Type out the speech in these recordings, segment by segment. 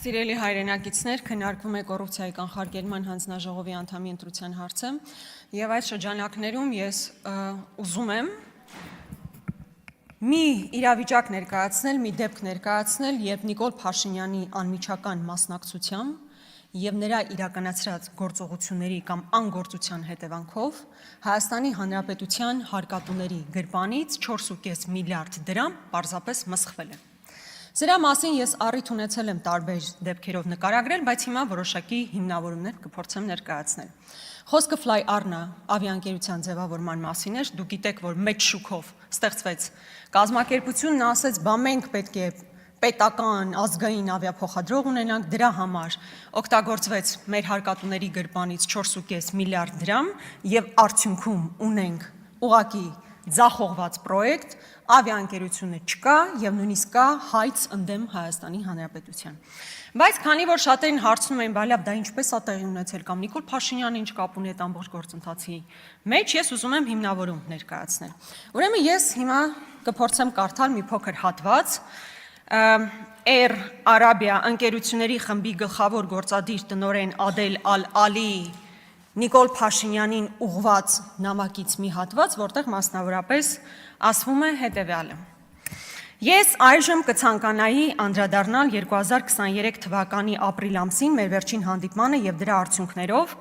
Սիրելի հայրենակիցներ, քննարկվում է կոռուպցիայի կանխարգելման հանձնաժողովի անդամի ընտրության հարցը եւ այդ շրջանակներում ես ուզում եմ մի իրավիճակ ներկայացնել, մի դեպք ներկայացնել, երբ Նիկոլ Փաշինյանի անմիջական մասնակցությամբ եւ նրա իրականացրած գործողությունների կամ անգործության հետևանքով Հայաստանի Հանրապետության հարկատուների գրպանից 4.5 միլիարդ դրամ պարզապես մսխվել է։ Սրա մասին ես առիթ ունեցել եմ տարբեր դեպքերով նկարագրել, բայց հիմա որոշակի հիմնավորումներ կփորձեմ ներկայացնել։ Խոսքը Fly Arna ավիաընկերության ձևավորման մասին էր, դուք գիտեք, որ մեծ շուկով ստեղծվեց կազմակերպությունն ասեց, բա մենք պետք է պետական ազգային ավիափոխադրող ունենանք, դրա համար օգտագործվեց մեր հարկատուների գրպանից 4.5 միլիարդ դրամ եւ արդյունքում ունենք ուղղակի ձախողված պրոյեկտ, ավիաընկերությունը չկա եւ նույնիսկ կա հայց ընդդեմ Հայաստանի Հանրապետության։ Բայց քանի որ շատերին հարցնում էին, բալավ դա ինչպես է տեղի ունեցել կամ Նիկոլ Փաշինյանը ինչ կապ ունի այդ ամբողջ գործընթացի մեջ, ես ուզում եմ հիմնավորում ներկայացնել։ Ուրեմն ես հիմա կփորձեմ կարդալ մի փոքր հատված Air Arabia ընկերությունների խմբի գլխավոր գործադիր տնօրեն Ադել Ալ-Ալի Նիկոլ Փաշինյանին ուղված նամակից մի հատված, որտեղ մասնավորապես ասվում է հետևյալը. Ես այժմ կցանկանայի անդրադառնալ 2023 թվականի ապրիլ ամսին մեր վերջին հանդիպմանը եւ դրա արդյունքներով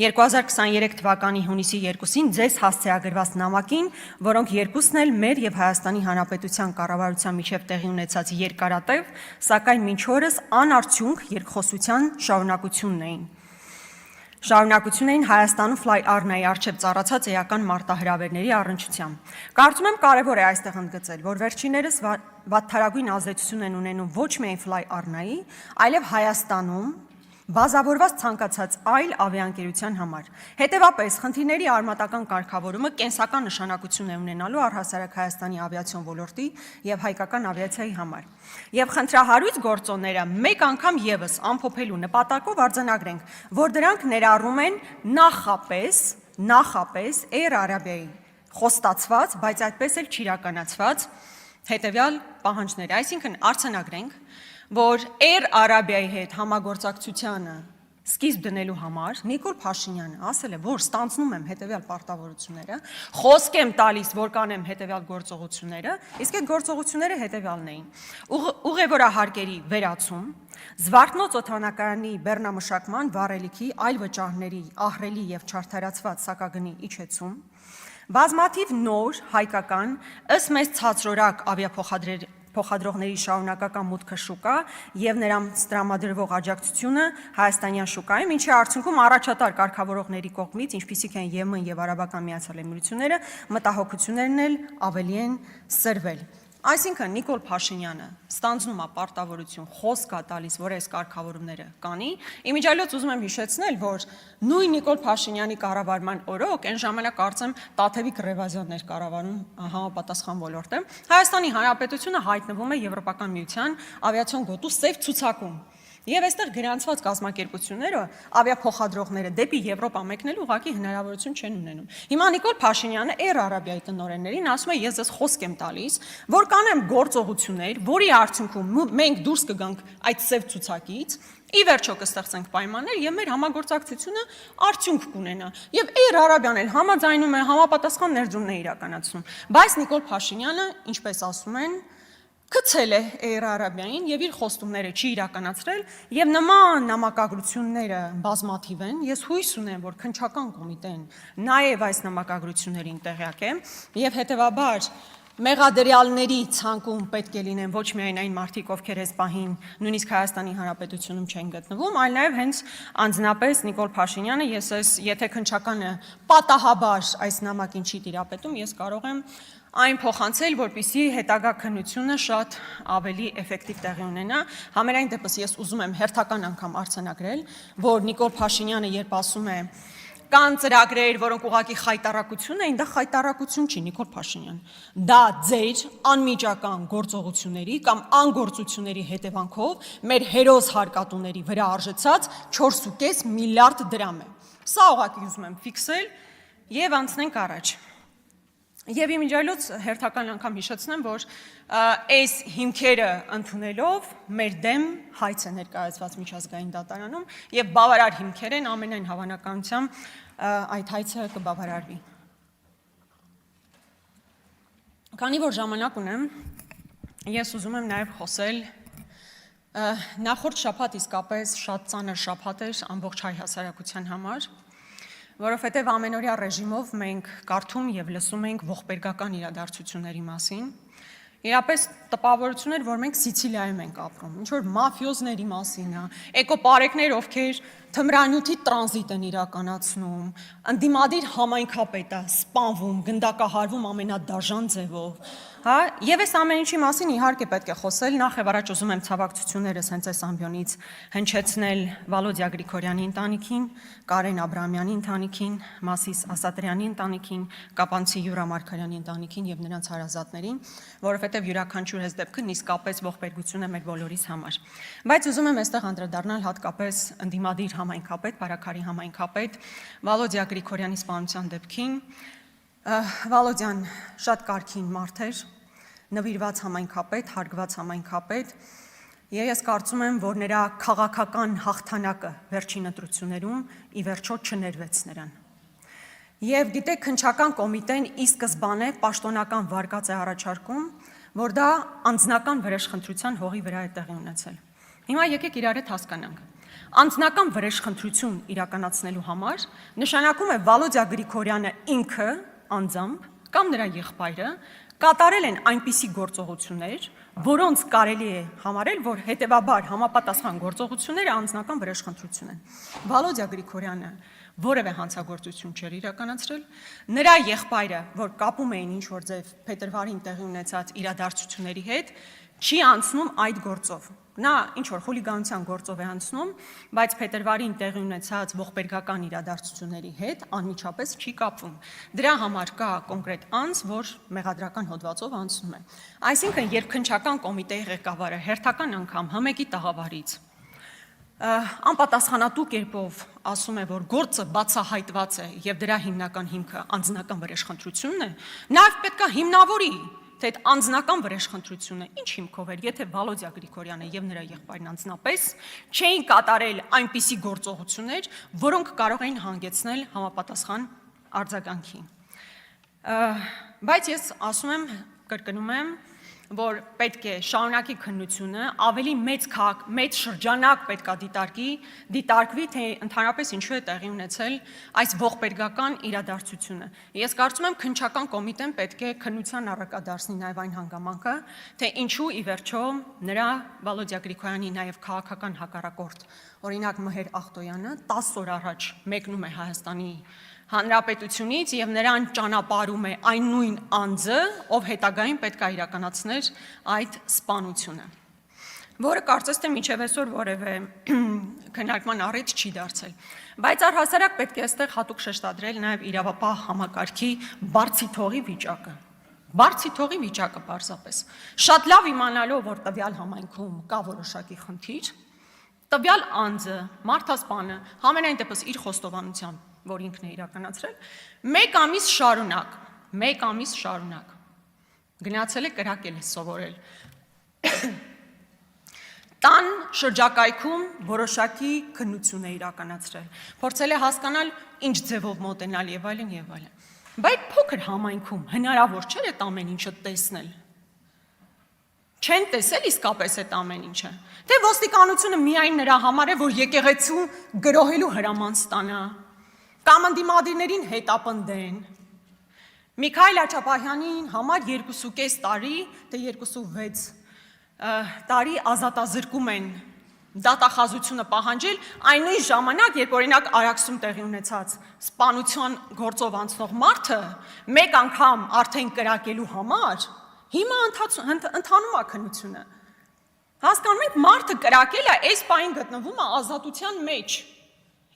2023 թվականի հունիսի 2-ին ձեզ հասցեագրված նամակին, որոնք երկուսն էլ մեր եւ Հայաստանի Հանրապետության կառավարության միջև տեղի ունեցած երկարատև, սակայն մինչ օրս անարդյունք երկխոսության շարունակություն էին Հայաստանում Fly Arna-ի առջև ծառացած էական մարտահրավերների առնչությամբ։ Կարծում եմ կարևոր է այստեղ ընդգծել, որ վերջիններս վատթարագույն ազդեցություն են ունենում ոչ միայն Fly Arna-ի, այլև Հայաստանում բազավորված ցանկացած այլ ավիաընկերության համար։ Հետևաբար, խնդիրների արմատական կարգավորումը կենսական նշանակություն է ունենալու առհասարակ Հայաստանի ավիացիոն ոլորտի եւ հայկական ավիացիայի համար։ Եվ խնդրահարույց գործոնները մեկ անգամ եւս ամփոփելու նպատակով արձանագրենք, որ դրանք ներառում են նախապես Air Arabia-ի խոստացված, բայց այդպես էլ չիրականացված հետեւյալ պահանջները, այսինքն արձանագրենք, որ Air Arabia-ի հետ համագործակցությանը սկիզբ դնելու համար Նիկոլ Փաշինյանը ասել է, որ ստանձնում եմ հետևյալ պարտավորությունները, խոսք եմ տալիս, որ կանեմ հետևյալ գործողությունները, իսկ այդ գործողությունները հետևյալն էին. ուղևորահարկերի վերացում, Զվարթնոց օդանավակայանի բեռնամշակման, վառելիքի, այլ վճարների, ահռելի եւ չարդարացված սակագնի իջեցում, բազմաթիվ նոր հայկական ըստ մեծ ցածրորակ ավիափոխադրողների շարունակական մուտքը շուկա եւ նրանց տրամադրվող աջակցությունը հայաստանյան շուկայում, ինչի արդյունքում առաջատար կարգավորողների կողմից, ինչպիսիք են ԵՄ եւ Արաբական Միացյալ Էմիրությունները, մտահոգություններն էլ ավելի են սրվել։ Այսինքն Նիկոլ Փաշինյանը ստանձնում է պարտավորություն, խոսք է տալիս, որ այս կարգավորումները կանի։ Իմիջիայլոց ուզում եմ հիշեցնել, որ նույն Նիկոլ Փաշինյանի կառավարման օրոք այն ժամանակ կարծեմ Տաթևիկ Ռևազյանն էր կառավարում համապատասխան ոլորտը։ Հայաստանի Հանրապետությունը հայտնվում է Եվրոպական միության ավիացիոն գոտու սև ցուցակում։ Եվ այստեղ գրանցված կազմակերպությունները, ավիափոխադրողները դեպի Եվրոպա մեկնելու ուղղակի հնարավորություն չեն ունենում։ Հիմա Նիկոլ Փաշինյանը Air Arabia-ի տնօրեններին ասում է, ես ձեզ խոսք եմ տալիս, որ կանեմ գործողություններ, որի արդյունքում մենք դուրս կգանք այդ սև ցուցակից, ի վերջո կստեղծենք պայմաններ եւ մեր համագործակցությունը արդյունք կունենա։ Եվ Air Arabia-ն էլ համաձայնում է, համապատասխան ներդրումներ իրականացնում։ Բայց Նիկոլ Փաշինյանը, ինչպես ասում են, գցել է Air Arabia-ին եւ իր խոստումները չի իրականացրել եւ նման նամակագրությունները բազմաթիվ են։ Ես հույս ունեմ, որ քննչական կոմիտեն նաեւ այս նամակագրություններին տեղյակ է եւ հետեւաբար մեղադրյալների ցանկում պետք է լինեն ոչ միայն այն մարդիկ, ովքեր այս պահին նույնիսկ Հայաստանի Հանրապետությունում չեն գտնվում, այլ նաեւ հենց անձնապես Նիկոլ Փաշինյանը, եթե քննչականը պատահաբար այս նամակին չի տիրապետում, ես կարող եմ այն փոխանցել, որպեսզի հետագա քննությունը շատ ավելի էֆեկտիվ տեղի ունենա։ Համենայն դեպս ես ուզում եմ հերթական անգամ արձանագրել, որ Նիկոլ Փաշինյանը երբ ասում է կան ծրագրեր, որոնք ուղղակի խայտարակություն էին, դա խայտարակություն չի, Նիկոլ Փաշինյան։ Դա ձեր անմիջական գործողությունների կամ անգործությունների հետևանքով մեր հերոս հարկատուների վրա արժեցած 4.5 միլիարդ դրամ է։ Սա ուղղակի ուզում եմ ֆիքսել եւ անցնենք առաջ։ Եվ իմիջիայլոց հերթական անգամ հիշեցնեմ, որ այս հիմքերը ընդունելով մեր դեմ հայց է ներկայացված միջազգային դատարանում եւ բավարար հիմքեր են ամենայն հավանականությամբ այդ հայցը կբավարարվի։ Քանի որ ժամանակ ունեմ, ես ուզում եմ նաեւ խոսել նախորդ շաբաթ իսկապես շատ ծանր շաբաթ էր ամբողջ հայ հասարակության համար, որովհետև ամենօրյա ռեժիմով մենք կարդում եւ լսում ենք ողբերգական իրադարձությունների մասին։ Իրապես տպավորություն էր, որ մենք Սիցիլիայում ենք ապրում, ինչ որ մաֆիոզների մասին է, էկոպարեկներ, ովքեր թմրանյութի տրանզիտ են իրականացնում, ընդդիմադիր համայնքապետ է սպանվում, գնդակահարվում ամենադաժան ձևով, հա, եւ այս ամեն ինչի մասին իհարկե պետք է խոսել, նախ եւ առաջ ուզում եմ ցավակցություններս հենց այս ամբիոնից հնչեցնել Վալոդիա Գրիգորյանի ընտանիքին, Կարեն Աբրահամյանի ընտանիքին, Մասիս Ասատրյանի ընտանիքին, Կապանցի Յուրա Մարգարյանի ընտանիքին եւ նրանց հարազատներին, որովհետեւ յուրաքանչյուր այս դեպքը իսկապես ողբերգություն է մեր բոլորիս համար։ Բայց ուզում եմ այստեղ անդրադառնալ հատկապես ընդդիմադիր համայնքապետ, Բարաքարի համայնքապետ Վալոդիա Գրիգորյանի սպանության դեպքին։ Վալոդյան շատ կարգին մարդ էր, նվիրված համայնքապետ, հարգված համայնքապետ, եւ ես կարծում եմ, որ նրա քաղաքական հաղթանակը վերջին ընտրություններում ի վերջո չներվեց նրան։ Եվ գիտեք, քննչական կոմիտեն ի սկզբանե պաշտոնական վարկած է առաջարկում, որ դա անձնական վրեժխնդրության հողի վրա է տեղի ունեցել։ Հիմա եկեք իրար հետ հասկանանք։ Անձնական վրեժխնդրություն իրականացնելու համար նշանակում է Վալոդիա Գրիգորյանը ինքը անձամբ կամ նրա եղբայրը կատարել են այնպիսի գործողություններ, որոնց կարելի է համարել, որ հետևաբար համապատասխան գործողությունները անձնական վրեժխնդրություն են։ Վալոդիա Գրիգորյանը որևէ հանցագործություն չէր իրականացրել, նրա եղբայրը, որ կապում էին ինչ-որ ձև փետրվարին տեղի ունեցած իրադարձությունների հետ, չի անցնում այդ գործով։ Նա ինչ-որ խուլիգանության գործով է անցնում, բայց փետրվարին տեղի ունեցած ողբերգական իրադարձությունների հետ անմիջապես չի կապվում։ Դրա համար կա կոնկրետ անձ, որ մեղադրական հոդվածով անցնում է։ Այսինքն, երբ քննչական կոմիտեի ղեկավարը հերթական անգամ ՀՄԿ-ի տաղավարից անպատասխանատու կերպով ասում է, որ գործը բացահայտված է եւ դրա հիմնական հիմքը անձնական վրեժխնդրությունն է, նաեւ պետք է հիմնավորի, թե այդ անձնական վրեժխնդրությունը ինչ հիմքով էր, եթե Վալոդիա Գրիգորյանը եւ նրա եղբայրն անձնապես չէին կատարել այնպիսի գործողություններ, որոնք կարող էին հանգեցնել համապատասխան արձագանքի։ Բայց ես ասում եմ, կրկնում եմ, որ պետք է շարունակի քննությունը, ավելի մեծ շրջանակ պետք է դիտարկվի, թե ընդհանրապես ինչու է տեղի ունեցել այս ողբերգական իրադարձությունը։ Ես կարծում եմ, քննչական կոմիտեն պետք է քննության առարկա դարձնի նաև այն հանգամանքը, թե ինչու ի վերջո նրա Վալոդիա Գրիգորյանի նաև քաղաքական հակառակորդ, օրինակ Մհեր Ախտոյանը 10 օր առաջ մեկնում է Հայաստանի Հանրապետությունից եւ նրան ճանապարհում է այն նույն անձը, ով հետագային պետք է իրականացներ այդ սպանությունը, որը կարծես թե մինչև այսօր որևէ քննարկման առիթ չի դարձել։ Բայց առհասարակ պետք է այստեղ հատուկ շեշտադրել նաեւ իրավապահ համակարգի բարձի թողի վիճակը։ Բարձի թողի վիճակը պարզապես։ Շատ լավ իմանալով, որ տվյալ համայնքում կա որոշակի խնդիր, տվյալ անձը, մարդասպանը, համենայն դեպս իր խոստովանությամբ, որ ինքն է իրականացրել, մեկ ամիս շարունակ գնացել է կրակել է սովորել։ Տան շրջակայքում որոշակի քննություն է իրականացրել, փորձել է հասկանալ ինչ ձևով մոտենալ եւ այլն եւ այլն։ Բայց փոքր համայնքում հնարավոր չէ այդ ամեն ինչը տեսնել։ Չեն տեսել իսկապես այդ ամեն ինչը։ Թե ոստիկանությունը միայն նրա համար է, որ եկեղեցու գրոհելու հրաման ստանա, կամ ընդդիմադիրներին հետապնդեն։ Միքայել Աչապահյանին համար 2.5 տարի, թե 2.6 տարի ազատազրկում են դատախազությունը պահանջել այն նույն ժամանակ, երբ օրինակ Արաքսում տեղի ունեցած սպանության գործով անցնող մարդը մեկ անգամ արդեն կրակելու համար հիմա ընթանում է քննությունը։ Հասկանում եք, մարդը կրակել է, այս պահին գտնվում է ազատության մեջ։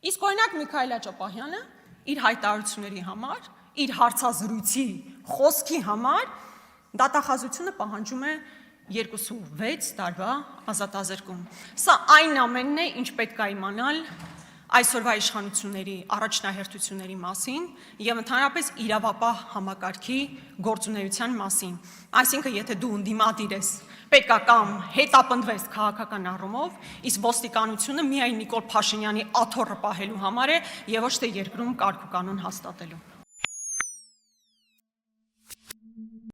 Իսկ օրինակ Միքայել Աչապահյանը իր հայտարարությունների համար, իր հարցազրույցի խոսքի համար դատախազությունը պահանջում է 2.6 տարվա ազատազրկում։ Սա այն ամենն է, ինչ պետք է իմանալ այսօրվա իշխանությունների առաջնահերթությունների մասին եւ ընդհանրապես իրավապահ համակարգի գործունեության մասին։ Այսինքն, եթե դու ընդդիմադիր ես, պետք է կամ հետապնդվես քաղաքական առումով, իսկ ոստիկանությունը միայն Նիկոլ Փաշինյանի աթոռը պահելու համար է եւ ոչ թե երկրում կարգ ու կանոն հաստատելու։